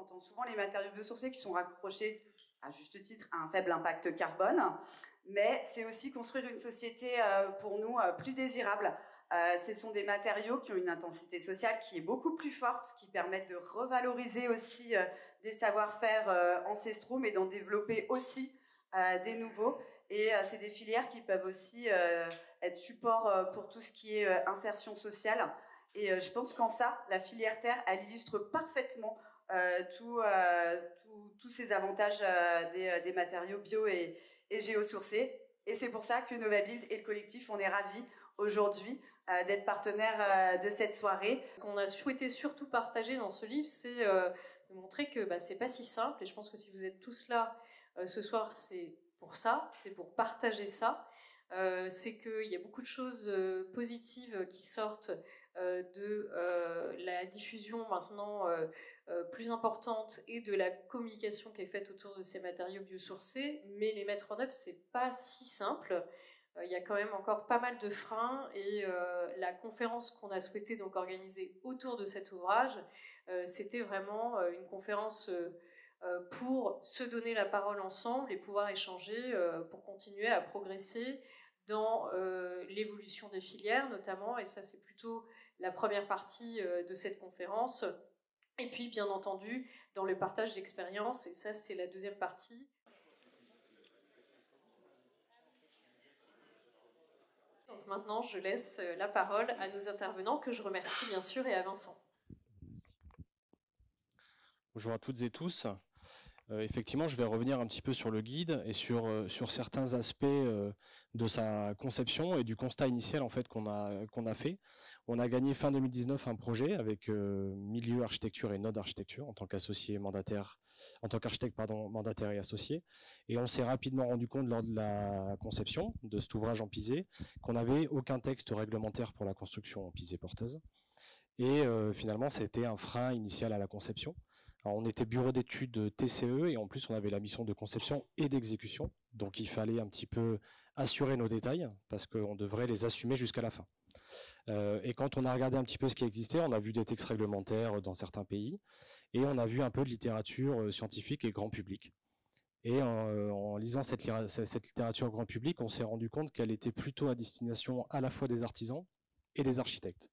entend souvent les matériaux biosourcés qui sont raccrochés, à juste titre, à un faible impact carbone, mais c'est aussi construire une société pour nous plus désirable. Ce sont des matériaux qui ont une intensité sociale qui est beaucoup plus forte, qui permettent de revaloriser aussi des savoir-faire ancestraux, mais d'en développer aussi des nouveaux. Et c'est des filières qui peuvent aussi être support pour tout ce qui est insertion sociale. Et je pense qu'en ça, la filière terre, elle illustre parfaitement tous ces avantages des matériaux bio et géosourcés. Et c'est pour ça que Novabuild et le collectif, on est ravis aujourd'hui d'être partenaires de cette soirée. Ce qu'on a souhaité surtout partager dans ce livre, c'est de montrer que c'est pas si simple. Et je pense que si vous êtes tous là ce soir, c'est pour ça, c'est pour partager ça. C'est qu'il y a beaucoup de choses positives qui sortent de la diffusion maintenant plus importante et de la communication qui est faite autour de ces matériaux biosourcés, mais les mettre en œuvre, c'est pas si simple. Il y a quand même encore pas mal de freins et la conférence qu'on a souhaité donc organiser autour de cet ouvrage, c'était vraiment une conférence pour se donner la parole ensemble et pouvoir échanger pour continuer à progresser dans l'évolution des filières notamment, et ça c'est plutôt la première partie de cette conférence. Et puis, bien entendu, dans le partage d'expériences, et ça, c'est la deuxième partie. Donc maintenant, je laisse la parole à nos intervenants, que je remercie bien sûr, et à Vincent. Bonjour à toutes et tous. Effectivement, je vais revenir un petit peu sur le guide et sur certains aspects de sa conception et du constat initial en fait qu'on a fait. On a gagné fin 2019 un projet avec Milieu Architecture et Node Architecture en tant qu'associé mandataire, en tant qu'architecte mandataire et associé. Et on s'est rapidement rendu compte lors de la conception de cet ouvrage en pisé qu'on n'avait aucun texte réglementaire pour la construction en pisé porteuse. Et finalement, c'était un frein initial à la conception. Alors, on était bureau d'études TCE et en plus on avait la mission de conception et d'exécution, donc il fallait un petit peu assurer nos détails parce qu'on devrait les assumer jusqu'à la fin. Et quand on a regardé un petit peu ce qui existait, on a vu des textes réglementaires dans certains pays et on a vu un peu de littérature scientifique et grand public. Et en lisant cette littérature grand public, on s'est rendu compte qu'elle était plutôt à destination à la fois des artisans et des architectes.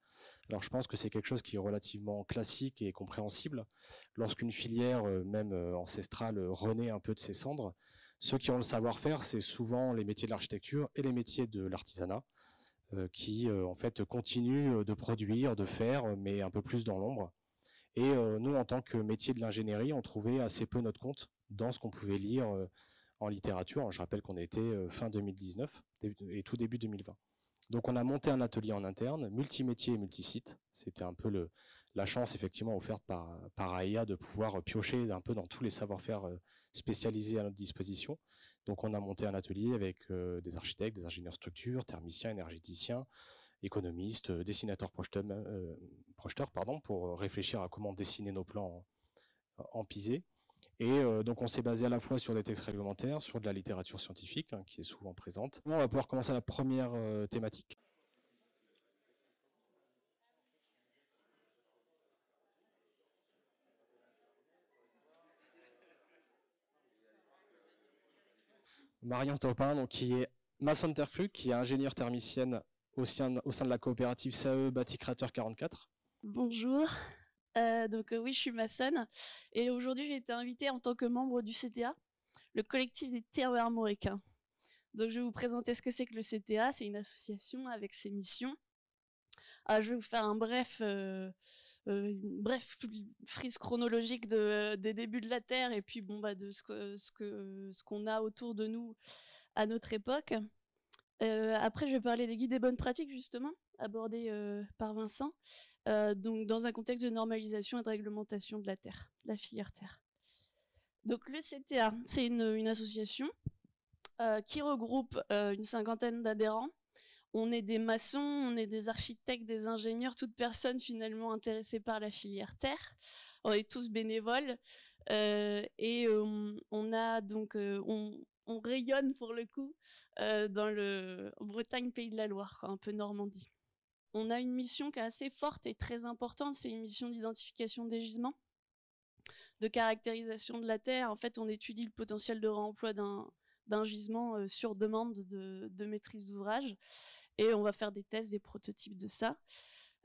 Alors je pense que c'est quelque chose qui est relativement classique et compréhensible. Lorsqu'une filière, même ancestrale, renaît un peu de ses cendres, ceux qui ont le savoir-faire, c'est souvent les métiers de l'architecture et les métiers de l'artisanat, qui en fait continuent de produire, de faire, mais un peu plus dans l'ombre. Et nous, en tant que métier de l'ingénierie, on trouvait assez peu notre compte dans ce qu'on pouvait lire en littérature. Je rappelle qu'on était fin 2019 et tout début 2020. Donc on a monté un atelier en interne, multimétier et multisite. C'était un peu la chance effectivement offerte par AEA de pouvoir piocher un peu dans tous les savoir-faire spécialisés à notre disposition. Donc on a monté un atelier avec des architectes, des ingénieurs structures, thermiciens, énergéticiens, économistes, dessinateurs projeteurs, pour réfléchir à comment dessiner nos plans en pisé. Et donc on s'est basé à la fois sur des textes réglementaires, sur de la littérature scientifique qui est souvent présente. On va pouvoir commencer la première thématique. Marion Topin, donc, qui est maçonne terre crue, qui est ingénieure thermicienne au sein de la coopérative SAE Bâti Créateur 44. Bonjour. Oui, je suis maçonne et aujourd'hui j'ai été invitée en tant que membre du CTA, le collectif des terroirs armoricains. Donc je vais vous présenter ce que c'est que le CTA. C'est une association avec ses missions. Je vais vous faire une brève frise chronologique des débuts de la Terre et puis de ce qu'on a autour de nous à notre époque. Après, je vais parler des guides des bonnes pratiques, justement, abordés par Vincent, donc dans un contexte de normalisation et de réglementation de la terre, de la filière terre. Donc le CTA, c'est une association qui regroupe une cinquantaine d'adhérents. On est des maçons, on est des architectes, des ingénieurs, toute personne finalement intéressée par la filière terre. On est tous bénévoles et on rayonne pour le coup en Bretagne, Pays de la Loire, un peu Normandie. On a une mission qui est assez forte et très importante, c'est une mission d'identification des gisements. de caractérisation de la terre. En fait, on étudie le potentiel de réemploi d'un gisement sur demande de maîtrise d'ouvrage, et on va faire des tests, des prototypes de ça.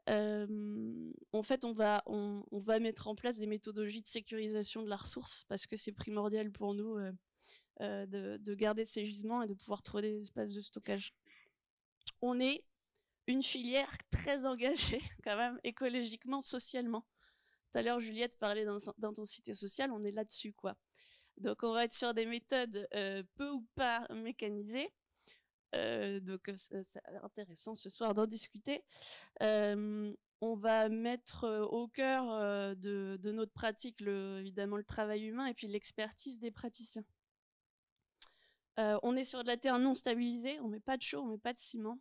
En fait, on va mettre en place des méthodologies de sécurisation de la ressource, parce que c'est primordial pour nous de garder ces gisements et de pouvoir trouver des espaces de stockage. On est une filière très engagée, quand même, écologiquement, socialement. Tout à l'heure, Juliette parlait d'intensité sociale, on est là-dessus, quoi. Donc, on va être sur des méthodes peu ou pas mécanisées. Donc, c'est intéressant ce soir d'en discuter. On va mettre au cœur de notre pratique, évidemment, le travail humain et puis l'expertise des praticiens. On est sur de la terre non stabilisée, on met pas de chaux, on met pas de ciment.